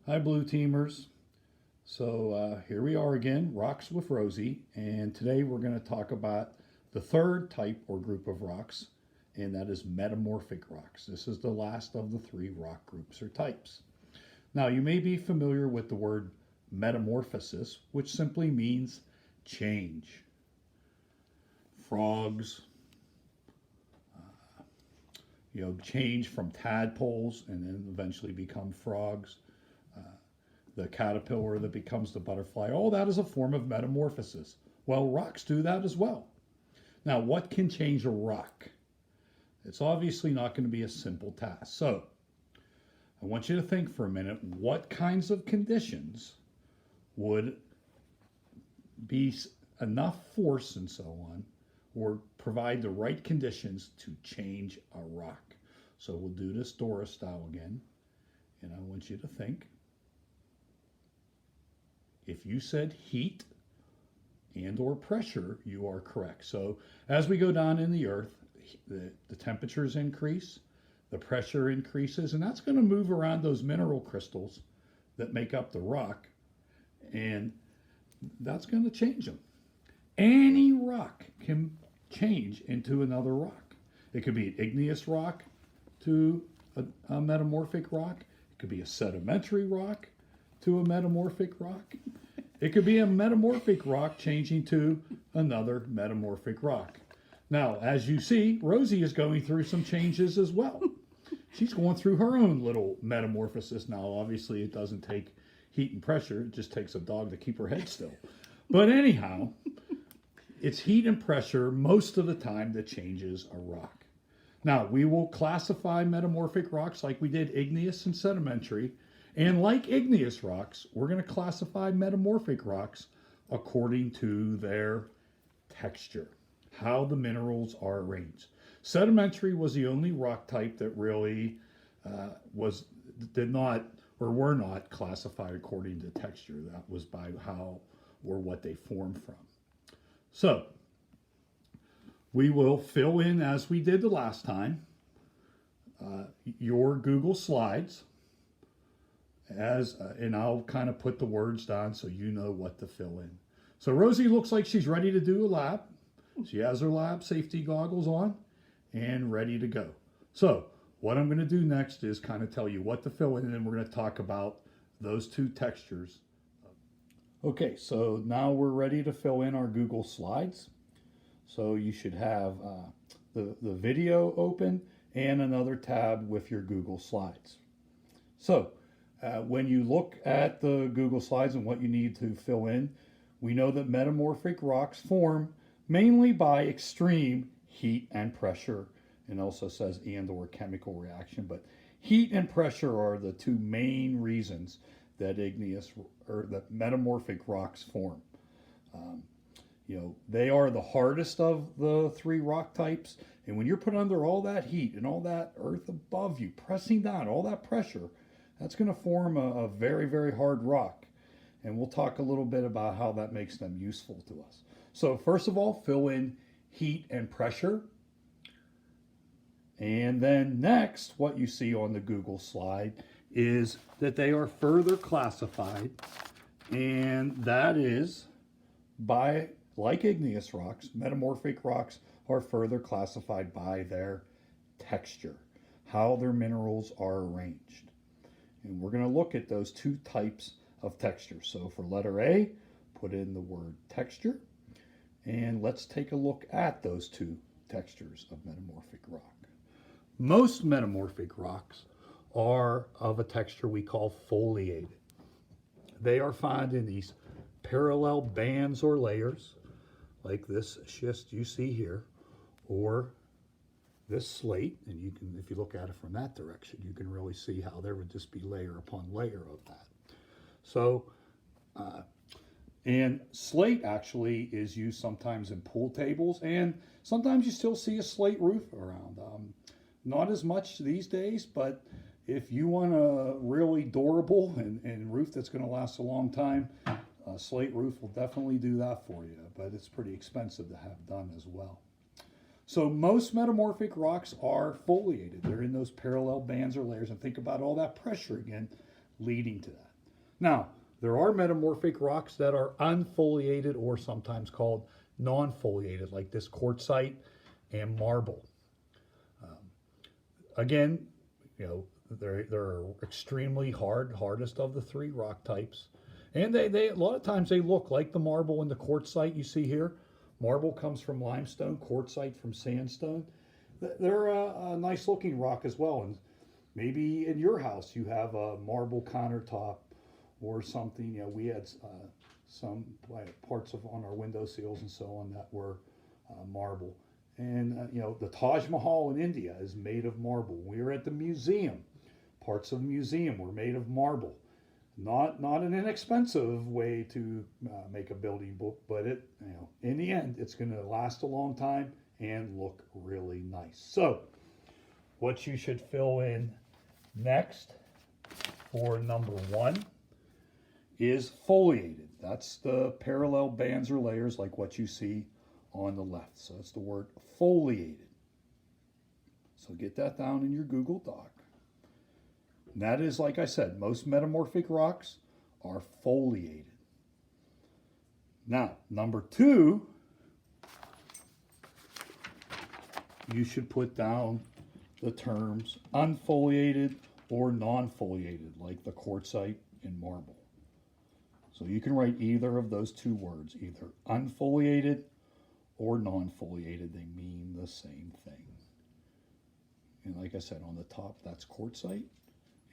Hi, Blue Teamers. So here we are again, Rocks with Rosie, and today we're going to talk about the third type or group of rocks, and that is metamorphic rocks. This is the last of the three rock groups or types. Now, you may be familiar with the word metamorphosis, which simply means change. Frogs, change from tadpoles and then eventually become frogs. The caterpillar that becomes the butterfly, all that is a form of metamorphosis. Well, rocks do that as well. Now, what can change a rock? It's obviously not going to be a simple task. So, I want you to think for a minute, what kinds of conditions would be enough force and so on, or provide the right conditions to change a rock? So we'll do this Dora style again, and I want you to think. If you said heat and or pressure, you are correct. So as we go down in the earth, the temperatures increase, the pressure increases, and that's going to move around those mineral crystals that make up the rock, and that's going to change them. Any rock can change into another rock. It could be an igneous rock to a metamorphic rock. It could be a sedimentary rock to a metamorphic rock. It could be a metamorphic rock changing to another metamorphic rock. Now, as you see, Rosie is going through some changes as well. She's going through her own little metamorphosis. Now, obviously, it doesn't take heat and pressure. It just takes a dog to keep her head still. But anyhow, it's heat and pressure most of the time that changes a rock. Now, we will classify metamorphic rocks like we did igneous and sedimentary. And like igneous rocks, we're going to classify metamorphic rocks according to their texture, how the minerals are arranged. Sedimentary was the only rock type that really were not classified according to texture. That was by how or what they formed from. So we will fill in, as we did the last time, your Google Slides. And I'll kind of put the words down so you know what to fill in. So Rosie looks like she's ready to do a lab. She has her lab safety goggles on and ready to go. So what I'm going to do next is kind of tell you what to fill in, and then we're going to talk about those two textures. Okay, so now we're ready to fill in our Google Slides. So you should have the video open and another tab with your Google Slides. So when you look at the Google Slides and what you need to fill in, we know that metamorphic rocks form mainly by extreme heat and pressure, and also says and or chemical reaction, but heat and pressure are the two main reasons that igneous or that metamorphic rocks form. They are the hardest of the three rock types, and when you're put under all that heat and all that earth above you pressing down, all that pressure, that's going to form a very, very hard rock. And we'll talk a little bit about how that makes them useful to us. So first of all, fill in heat and pressure. And then next, what you see on the Google slide is that they are further classified. And that is by, like igneous rocks, metamorphic rocks are further classified by their texture, how their minerals are arranged. And we're going to look at those two types of texture. So for letter A, put in the word texture. And let's take a look at those two textures of metamorphic rock. Most metamorphic rocks are of a texture we call foliated. They are found in these parallel bands or layers, like this schist you see here, or this slate, and you can, if you look at it from that direction, you can really see how there would just be layer upon layer of that. So, and slate actually is used sometimes in pool tables, and sometimes you still see a slate roof around. Not as much these days, but if you want a really durable and roof that's going to last a long time, a slate roof will definitely do that for you, but it's pretty expensive to have done as well. So most metamorphic rocks are foliated. They're in those parallel bands or layers, and think about all that pressure again leading to that. Now, there are metamorphic rocks that are unfoliated or sometimes called non-foliated, like this quartzite and marble. Um, Again, you know, they're extremely hard, hardest of the three rock types. And they a lot of times they look like the marble and the quartzite you see here. Marble comes from limestone, quartzite from sandstone. They're a nice looking rock as well. And maybe in your house you have a marble countertop or something. You know, we had some parts of on our window seals and so on that were marble. And you know, the Taj Mahal in India is made of marble. We were at the museum. Parts of the museum were made of marble. Not an inexpensive way to make a building, but it, you know, in the end, it's going to last a long time and look really nice. So, what you should fill in next for number 1 is foliated. That's the parallel bands or layers like what you see on the left. So that's the word foliated. So get that down in your Google Doc. And that is, like I said, most metamorphic rocks are foliated. Now, number 2, you should put down the terms unfoliated or non-foliated, like the quartzite and marble. So you can write either of those two words, either unfoliated or non-foliated. They mean the same thing. And like I said, on the top, that's quartzite,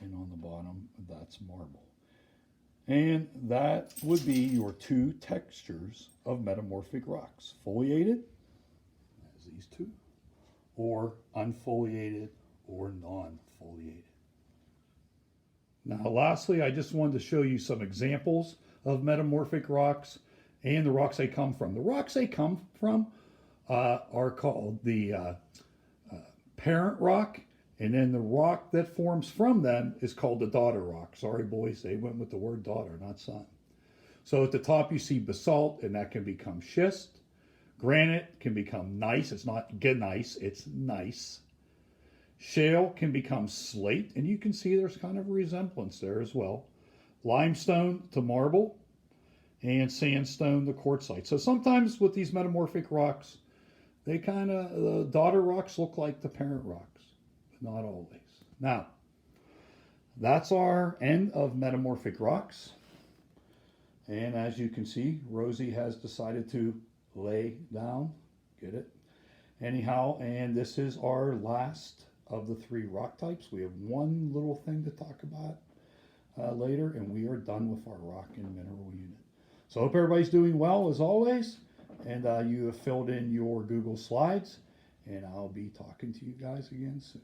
and on the bottom, that's marble. And that would be your 2 textures of metamorphic rocks: foliated, as these 2, or unfoliated or non-foliated. Now, lastly, I just wanted to show you some examples of metamorphic rocks and the rocks they come from. The rocks they come from are called the parent rock, and then the rock that forms from them is called the daughter rock. Sorry, boys, they went with the word daughter, not son. So at the top you see basalt, and that can become schist. Granite can become gneiss. It's not gneiss, it's gneiss. Shale can become slate, and you can see there's kind of a resemblance there as well. Limestone to marble, and sandstone to quartzite. So sometimes with these metamorphic rocks, they kind of, the daughter rocks look like the parent rocks, but not always. Now, that's our end of metamorphic rocks. And as you can see, Rosie has decided to lay down. Get it? Anyhow, and this is our last of the 3 rock types. We have one little thing to talk about later, and we are done with our rock and mineral unit. So I hope everybody's doing well as always, and you have filled in your Google Slides, and I'll be talking to you guys again soon.